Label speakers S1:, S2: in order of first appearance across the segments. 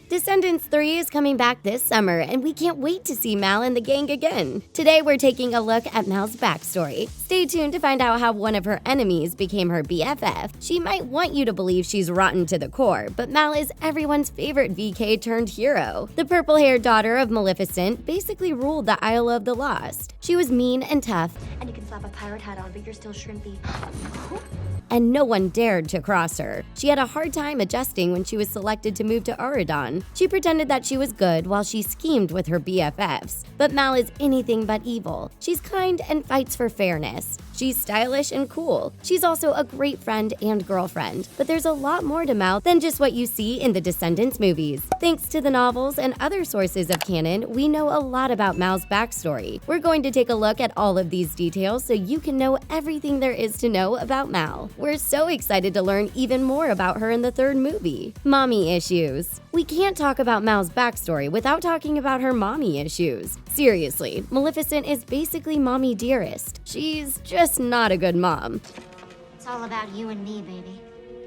S1: Descendants 3 is coming back this summer, and we can't wait to see Mal and the gang again. Today, we're taking a look at Mal's backstory. Stay tuned to find out how one of her enemies became her BFF. She might want you to believe she's rotten to the core, but Mal is everyone's favorite VK turned hero. The purple-haired daughter of Maleficent basically ruled the Isle of the Lost. She was mean and tough,
S2: And you can slap a pirate hat on, but you're still shrimpy.
S1: and no one dared to cross her. She had a hard time adjusting when she was selected to move to Auradon. She pretended that she was good while she schemed with her BFFs. But Mal is anything but evil. She's kind and fights for fairness. She's stylish and cool. She's also a great friend and girlfriend. But there's a lot more to Mal than just what you see in the Descendants movies. Thanks to the novels and other sources of canon, we know a lot about Mal's backstory. We're going to take a look at all of these details so you can know everything there is to know about Mal. We're so excited to learn even more about her in the third movie. Mommy issues. We can't talk about Mal's backstory without talking about her mommy issues. Seriously, Maleficent is basically mommy dearest. She's just not a good mom.
S2: It's all about you and me, baby.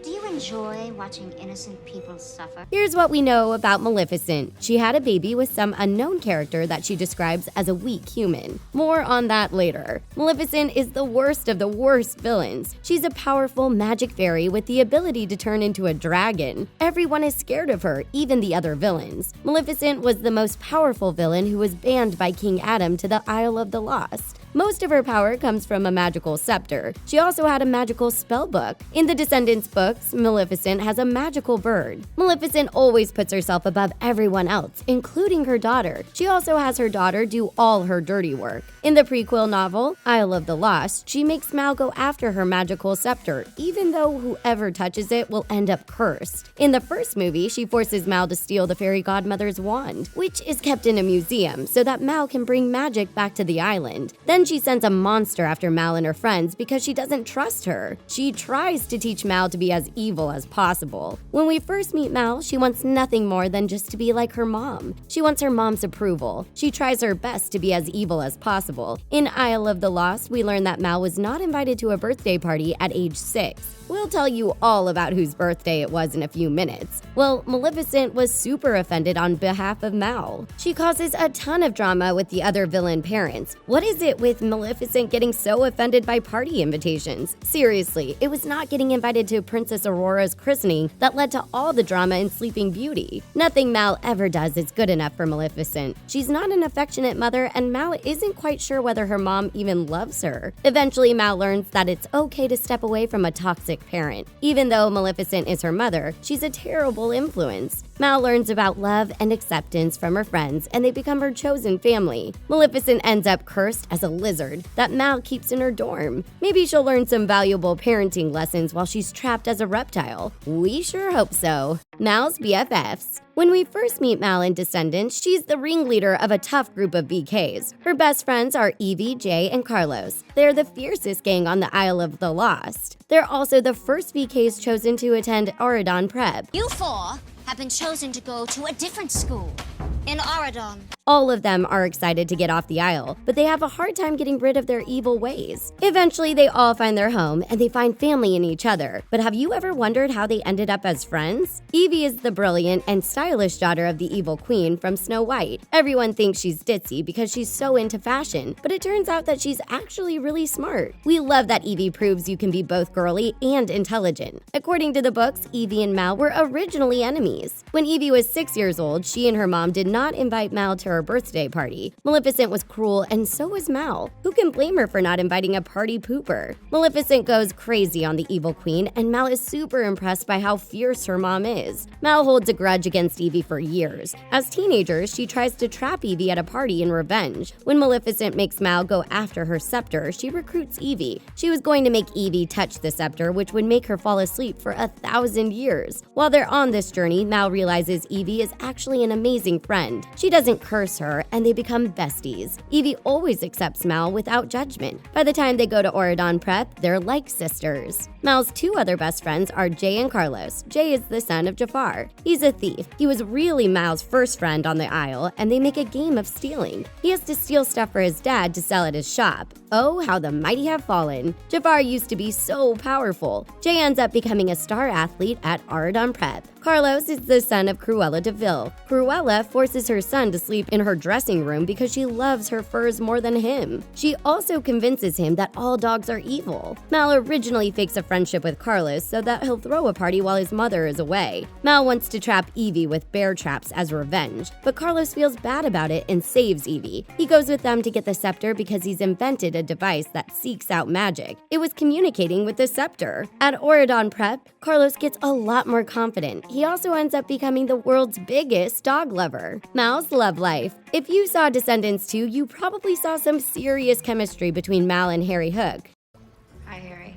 S2: Do you enjoy watching innocent people suffer?
S1: Here's what we know about Maleficent. She had a baby with some unknown character that she describes as a weak human. More on that later. Maleficent is the worst of the worst villains. She's a powerful magic fairy with the ability to turn into a dragon. Everyone is scared of her, even the other villains. Maleficent was the most powerful villain who was banned by King Adam to the Isle of the Lost. Most of her power comes from a magical scepter. She also had a magical spell book. In the Descendants books, Maleficent has a magical bird. Maleficent always puts herself above everyone else, including her daughter. She also has her daughter do all her dirty work. In the prequel novel, Isle of the Lost, she makes Mal go after her magical scepter, even though whoever touches it will end up cursed. In the first movie, she forces Mal to steal the fairy godmother's wand, which is kept in a museum so that Mal can bring magic back to the island. Then she sends a monster after Mal and her friends because she doesn't trust her. She tries to teach Mal to be as evil as possible. When we first meet Mal, she wants nothing more than just to be like her mom. She wants her mom's approval. She tries her best to be as evil as possible. In Isle of the Lost, we learn that Mal was not invited to a birthday party at age 6. We'll tell you all about whose birthday it was in a few minutes. Well, Maleficent was super offended on behalf of Mal. She causes a ton of drama with the other villain parents. What is it with Maleficent getting so offended by party invitations? Seriously, it was not getting invited to Princess Aurora's christening that led to all the drama in Sleeping Beauty. Nothing Mal ever does is good enough for Maleficent. She's not an affectionate mother, and Mal isn't quite sure whether her mom even loves her. Eventually, Mal learns that it's okay to step away from a toxic parent. Even though Maleficent is her mother, she's a terrible influence. Mal learns about love and acceptance from her friends, and they become her chosen family. Maleficent ends up cursed as a lizard that Mal keeps in her dorm. Maybe she'll learn some valuable parenting lessons while she's trapped as a reptile. We sure hope so. Mal's BFFs. When we first meet Mal in Descendants, she's the ringleader of a tough group of VKs. Her best friends are Evie, Jay, and Carlos. They're the fiercest gang on the Isle of the Lost. They're also the first VKs chosen to attend Auradon Prep.
S2: You four have been chosen to go to a different school in Auradon.
S1: All of them are excited to get off the Isle, but they have a hard time getting rid of their evil ways. Eventually, they all find their home, and they find family in each other. But have you ever wondered how they ended up as friends? Evie is the brilliant and stylish daughter of the evil queen from Snow White. Everyone thinks she's ditzy because she's so into fashion, but it turns out that she's actually really smart. We love that Evie proves you can be both girly and intelligent. According to the books, Evie and Mal were originally enemies. When Evie was 6 years old, she and her mom did not invite Mal to her birthday party. Maleficent was cruel, and so was Mal. Who can blame her for not inviting a party pooper? Maleficent goes crazy on the evil queen, and Mal is super impressed by how fierce her mom is. Mal holds a grudge against Evie for years. As teenagers, she tries to trap Evie at a party in revenge. When Maleficent makes Mal go after her scepter, she recruits Evie. She was going to make Evie touch the scepter, which would make her fall asleep for 1,000 years. While they're on this journey, Mal realizes Evie is actually an amazing friend. She doesn't curse her, and they become besties. Evie always accepts Mal without judgment. By the time they go to Auradon Prep, they're like sisters. Mal's two other best friends are Jay and Carlos. Jay is the son of Jafar. He's a thief. He was really Mal's first friend on the Isle, and they make a game of stealing. He has to steal stuff for his dad to sell at his shop. Oh, how the mighty have fallen. Jafar used to be so powerful. Jay ends up becoming a star athlete at Auradon Prep. Carlos is the son of Cruella de Vil. Cruella forces her son to sleep in her dressing room because she loves her furs more than him. She also convinces him that all dogs are evil. Mal originally fakes a friendship with Carlos so that he'll throw a party while his mother is away. Mal wants to trap Evie with bear traps as revenge, but Carlos feels bad about it and saves Evie. He goes with them to get the scepter because he's invented a device that seeks out magic. It was communicating with the scepter. At Auradon Prep, Carlos gets a lot more confident. He also ends up becoming the world's biggest dog lover. Mal's love life. If you saw Descendants 2, you probably saw some serious chemistry between Mal and Harry Hook.
S3: Hi, Harry.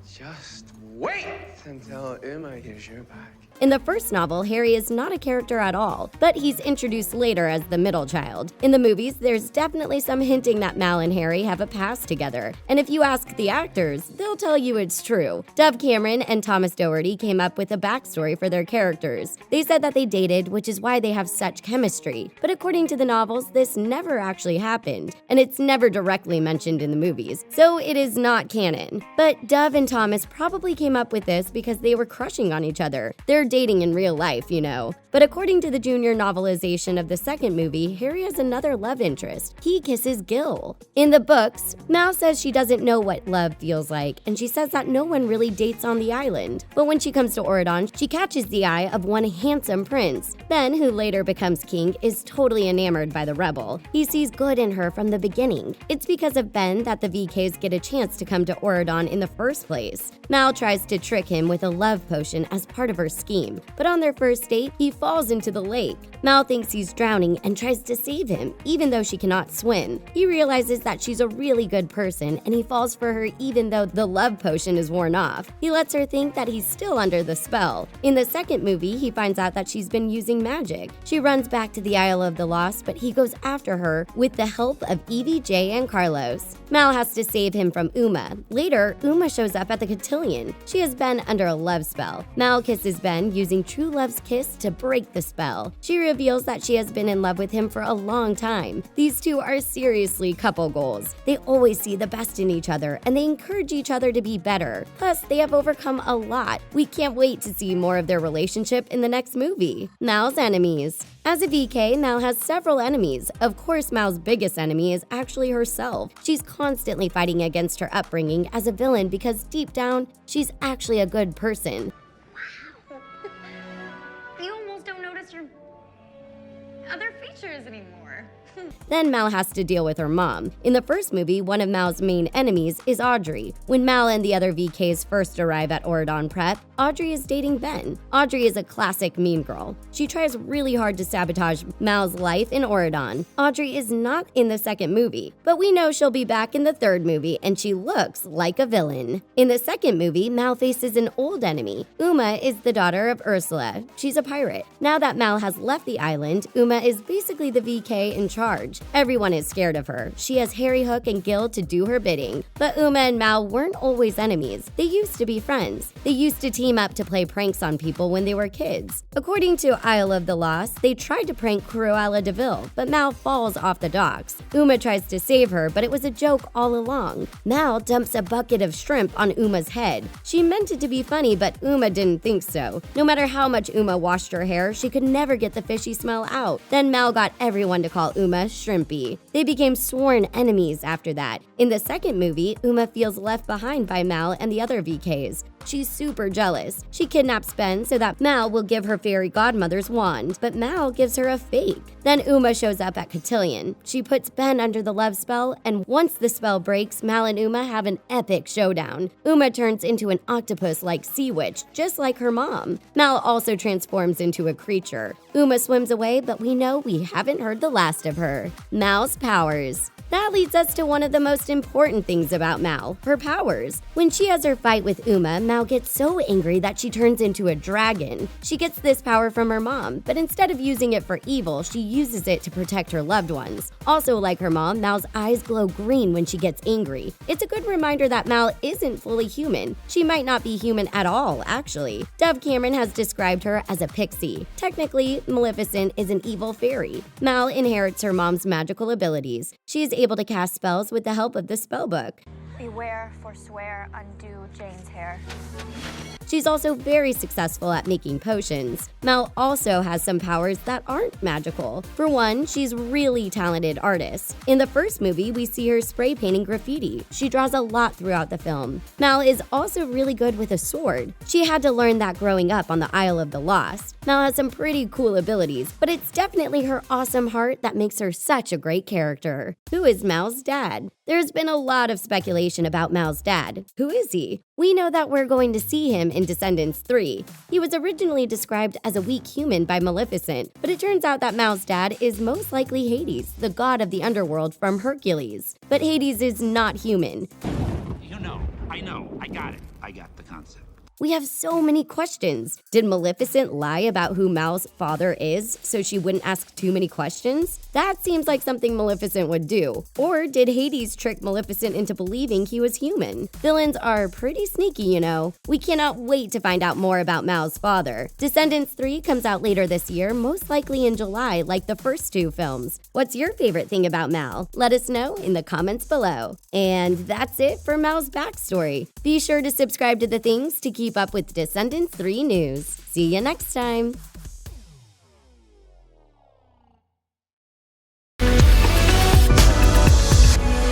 S4: Just wait until Emma hears you're back.
S1: In the first novel, Harry is not a character at all, but he's introduced later as the middle child. In the movies, there's definitely some hinting that Mal and Harry have a past together, and if you ask the actors, they'll tell you it's true. Dove Cameron and Thomas Doherty came up with a backstory for their characters. They said that they dated, which is why they have such chemistry. But according to the novels, this never actually happened, and it's never directly mentioned in the movies, so it is not canon. But Dove and Thomas probably came up with this because they were crushing on each other. They're dating in real life, you know. But according to the junior novelization of the second movie, Harry has another love interest. He kisses Gil. In the books, Mal says she doesn't know what love feels like, and she says that no one really dates on the island. But when she comes to Auradon, she catches the eye of one handsome prince. Ben, who later becomes king, is totally enamored by the rebel. He sees good in her from the beginning. It's because of Ben that the VKs get a chance to come to Auradon in the first place. Mal tries to trick him with a love potion as part of her scheme. But on their first date, he falls into the lake. Mal thinks he's drowning and tries to save him, even though she cannot swim. He realizes that she's a really good person, and he falls for her even though the love potion is worn off. He lets her think that he's still under the spell. In the second movie, he finds out that she's been using magic. She runs back to the Isle of the Lost, but he goes after her with the help of Evie, Jay, and Carlos. Mal has to save him from Uma. Later, Uma shows up at the cotillion. She has Ben under a love spell. Mal kisses Ben using True Love's kiss to break the spell. She reveals that she has been in love with him for a long time. These two are seriously couple goals. They always see the best in each other, and they encourage each other to be better. Plus, they have overcome a lot. We can't wait to see more of their relationship in the next movie. Mal's enemies. As a VK, Mal has several enemies. Of course, Mal's biggest enemy is actually herself. She's constantly fighting against her upbringing as a villain because deep down, she's actually a good person.
S3: You almost don't notice your other features anymore.
S1: Then Mal has to deal with her mom. In the first movie, one of Mal's main enemies is Audrey. When Mal and the other VKs first arrive at Auradon Prep, Audrey is dating Ben. Audrey is a classic mean girl. She tries really hard to sabotage Mal's life in Auradon. Audrey is not in the second movie, but we know she'll be back in the third movie, and she looks like a villain. In the second movie, Mal faces an old enemy. Uma is the daughter of Ursula. She's a pirate. Now that Mal has left the island, Uma is basically the VK in charge. Everyone is scared of her. She has Harry Hook and Gil to do her bidding. But Uma and Mal weren't always enemies. They used to be friends. They used to team up to play pranks on people when they were kids. According to Isle of the Lost, they tried to prank Cruella de Vil, but Mal falls off the docks. Uma tries to save her, but it was a joke all along. Mal dumps a bucket of shrimp on Uma's head. She meant it to be funny, but Uma didn't think so. No matter how much Uma washed her hair, she could never get the fishy smell out. Then Mal got everyone to call Uma Shrimpy. They became sworn enemies after that. In the second movie, Uma feels left behind by Mal and the other VKs. She's super jealous. She kidnaps Ben so that Mal will give her fairy godmother's wand, but Mal gives her a fake. Then Uma shows up at Cotillion. She puts Ben under the love spell, and once the spell breaks, Mal and Uma have an epic showdown. Uma turns into an octopus-like sea witch, just like her mom. Mal also transforms into a creature. Uma swims away, but we know we haven't heard the last of her. Mal's powers. That leads us to one of the most important things about Mal, her powers. When she has her fight with Uma, Mal gets so angry that she turns into a dragon. She gets this power from her mom, but instead of using it for evil, she uses it to protect her loved ones. Also, like her mom, Mal's eyes glow green when she gets angry. It's a good reminder that Mal isn't fully human. She might not be human at all, actually. Dove Cameron has described her as a pixie. Technically, Maleficent is an evil fairy. Mal inherits her mom's magical abilities. She is able to cast spells with the help of the spellbook.
S5: Beware, forswear, undo Jane's hair.
S1: She's also very successful at making potions. Mal also has some powers that aren't magical. For one, she's a really talented artist. In the first movie, we see her spray painting graffiti. She draws a lot throughout the film. Mal is also really good with a sword. She had to learn that growing up on the Isle of the Lost. Mal has some pretty cool abilities, but it's definitely her awesome heart that makes her such a great character. Who is Mal's dad? There's been a lot of speculation about Mal's dad. Who is he? We know that we're going to see him in Descendants 3. He was originally described as a weak human by Maleficent, but it turns out that Mal's dad is most likely Hades, the god of the underworld from Hercules. But Hades is not human.
S5: I got it. I got the concept.
S1: We have so many questions. Did Maleficent lie about who Mal's father is so she wouldn't ask too many questions? That seems like something Maleficent would do. Or did Hades trick Maleficent into believing he was human? Villains are pretty sneaky, you know. We cannot wait to find out more about Mal's father. Descendants 3 comes out later this year, most likely in July, like the first two films. What's your favorite thing about Mal? Let us know in the comments below. And that's it for Mal's backstory. Be sure to subscribe to The Things to keep up with Descendants 3 news. See you next time!